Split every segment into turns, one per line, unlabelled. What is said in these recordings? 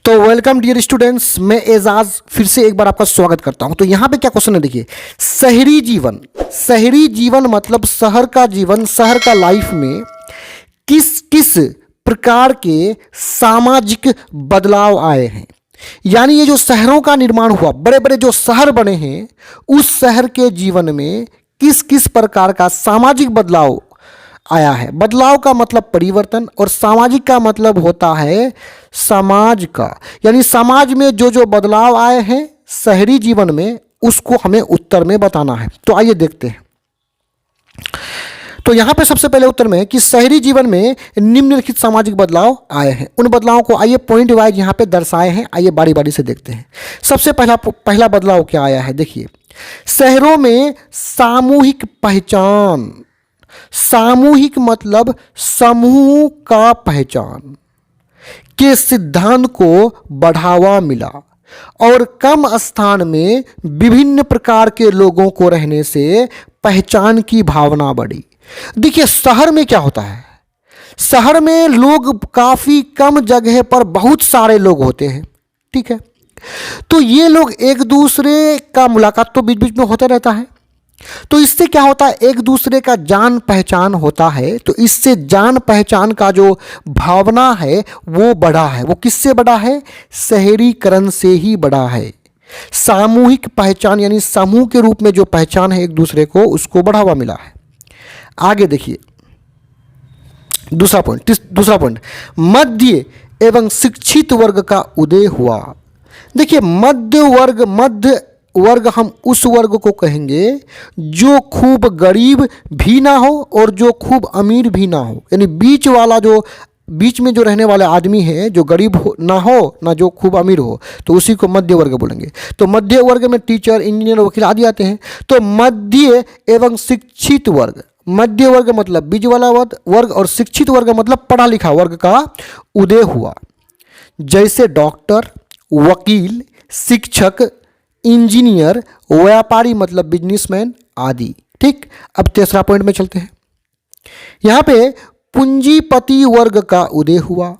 तो welcome dear students, मैं एजाज फिर से एक बार आपका स्वागत करता हूं। तो यहाँ पे क्या क्वेश्चन है, देखिए। शहरी जीवन मतलब शहर का जीवन, शहर का लाइफ में किस किस प्रकार के सामाजिक बदलाव आए हैं। यानी ये जो शहरों का निर्माण हुआ, बड़े बड़े जो शहर बने हैं, उस शहर के जीवन में किस किस प्रकार का सामाजिक बदलाव आया है। बदलाव का मतलब परिवर्तन और सामाजिक का मतलब होता है समाज का। यानी समाज में जो जो बदलाव आए हैं शहरी जीवन में, उसको हमें उत्तर में बताना है। तो आइए देखते हैं। तो यहां पे सबसे पहले उत्तर में है कि शहरी जीवन में निम्नलिखित सामाजिक बदलाव आए हैं। उन बदलावों को आइए पॉइंट वाइज यहां पे दर्शाए हैं। आइए बारी बारी से देखते हैं। सबसे पहला बदलाव क्या आया है, देखिए। शहरों में सामूहिक पहचान, सामूहिक मतलब समूह का पहचान के सिद्धांत को बढ़ावा मिला और कम स्थान में विभिन्न प्रकार के लोगों को रहने से पहचान की भावना बढ़ी। देखिए, शहर में क्या होता है, शहर में लोग काफी कम जगह पर बहुत सारे लोग होते हैं, ठीक है। तो ये लोग एक दूसरे का मुलाकात तो बीच बीच में होता रहता है। तो इससे क्या होता है, एक दूसरे का जान पहचान होता है। तो इससे जान पहचान का जो भावना है वो बढ़ा है। वो किससे बढ़ा है, शहरीकरण से ही बढ़ा है। सामूहिक पहचान यानी समूह के रूप में जो पहचान है एक दूसरे को, उसको बढ़ावा मिला है। आगे देखिए दूसरा पॉइंट, मध्य एवं शिक्षित वर्ग का उदय हुआ। देखिए, मध्य वर्ग हम उस वर्ग को कहेंगे जो खूब गरीब भी ना हो और जो खूब अमीर भी ना हो। यानी बीच वाला, जो बीच में जो रहने वाले आदमी है, जो गरीब ना हो ना जो खूब अमीर हो, तो उसी को मध्य वर्ग बोलेंगे। तो मध्य वर्ग में टीचर, इंजीनियर, वकील आदि आते हैं। तो मध्य एवं शिक्षित वर्ग, मध्य वर्ग मतलब बीच वाला वर्ग और शिक्षित वर्ग मतलब पढ़ा लिखा वर्ग का उदय हुआ। जैसे डॉक्टर, वकील, शिक्षक, इंजीनियर, व्यापारी मतलब बिजनेसमैन आदि, ठीक। अब तीसरा पॉइंट में चलते हैं। यहां पे पूंजीपति वर्ग का उदय हुआ।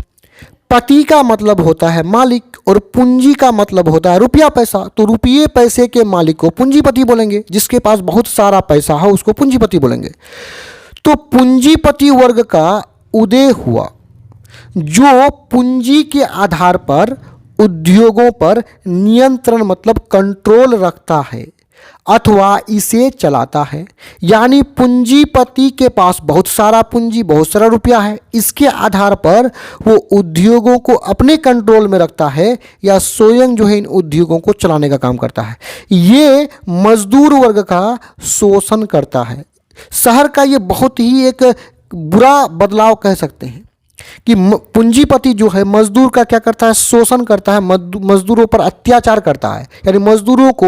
पति का मतलब होता है मालिक और पूंजी का मतलब होता है रुपया पैसा। तो रुपये पैसे के मालिक को पूंजीपति बोलेंगे, जिसके पास बहुत सारा पैसा हो उसको पूंजीपति बोलेंगे। तो पूंजीपति वर्ग का उदय हुआ जो पूंजी के आधार पर उद्योगों पर नियंत्रण मतलब कंट्रोल रखता है अथवा इसे चलाता है। यानी पूंजीपति के पास बहुत सारा पूंजी, बहुत सारा रुपया है, इसके आधार पर वो उद्योगों को अपने कंट्रोल में रखता है या स्वयं जो है इन उद्योगों को चलाने का काम करता है। ये मजदूर वर्ग का शोषण करता है। शहर का ये बहुत ही एक बुरा बदलाव कह सकते हैं कि पूंजीपति जो है मजदूर का क्या करता है, शोषण करता है, मजदूरों पर अत्याचार करता है। यानी मजदूरों को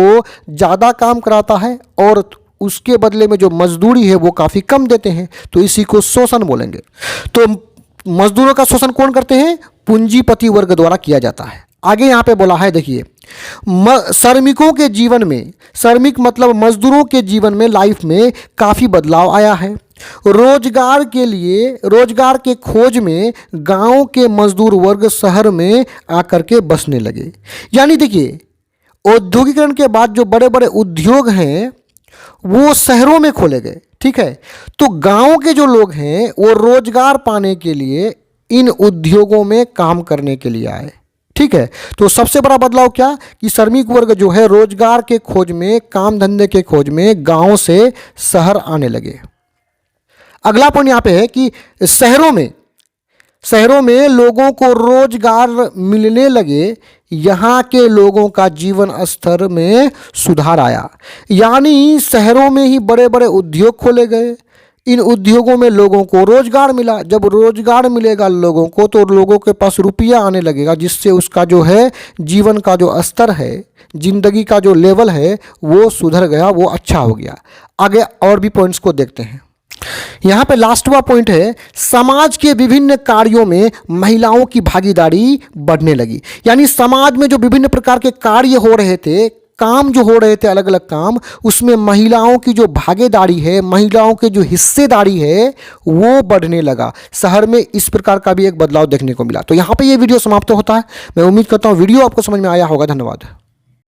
ज़्यादा काम कराता है और उसके बदले में जो मजदूरी है वो काफ़ी कम देते हैं। तो इसी को शोषण बोलेंगे। तो मजदूरों का शोषण कौन करते हैं, पूंजीपति वर्ग द्वारा किया जाता है। आगे यहाँ पे बोला है, देखिए। श्रमिकों के जीवन में, श्रमिक मतलब मजदूरों के जीवन में, लाइफ में काफ़ी बदलाव आया है। रोजगार के लिए, रोजगार के खोज में गांव के मजदूर वर्ग शहर में आकर के बसने लगे। यानी देखिए, औद्योगिकरण के बाद जो बड़े बड़े उद्योग हैं वो शहरों में खोले गए, ठीक है। तो गांव के जो लोग हैं वो रोजगार पाने के लिए इन उद्योगों में काम करने के लिए आए, ठीक है। तो सबसे बड़ा बदलाव क्या कि श्रमिक वर्ग जो है रोजगार के खोज में, काम धंधे के खोज में गांव से शहर आने लगे। अगला पॉइंट यहाँ पे है कि शहरों में लोगों को रोजगार मिलने लगे। यहाँ के लोगों का जीवन स्तर में सुधार आया। यानी शहरों में ही बड़े बड़े उद्योग खोले गए। इन उद्योगों में लोगों को रोजगार मिला। जब रोजगार मिलेगा लोगों को तो लोगों के पास रुपया आने लगेगा, जिससे उसका जो है जीवन का जो स्तर है, जिंदगी का जो लेवल है वो सुधर गया, वो अच्छा हो गया। आगे और भी पॉइंट्स को देखते हैं। यहाँ पे लास्टवा पॉइंट है, समाज के विभिन्न कार्यों में महिलाओं की भागीदारी बढ़ने लगी। यानी समाज में जो विभिन्न प्रकार के कार्य हो रहे थे, काम जो हो रहे थे, अलग अलग काम, उसमें महिलाओं की जो भागीदारी है, महिलाओं के जो हिस्सेदारी है वो बढ़ने लगा। शहर में इस प्रकार का भी एक बदलाव देखने को मिला। तो यहाँ पे ये वीडियो समाप्त होता है। मैं उम्मीद करता हूँ वीडियो आपको समझ में आया होगा। धन्यवाद।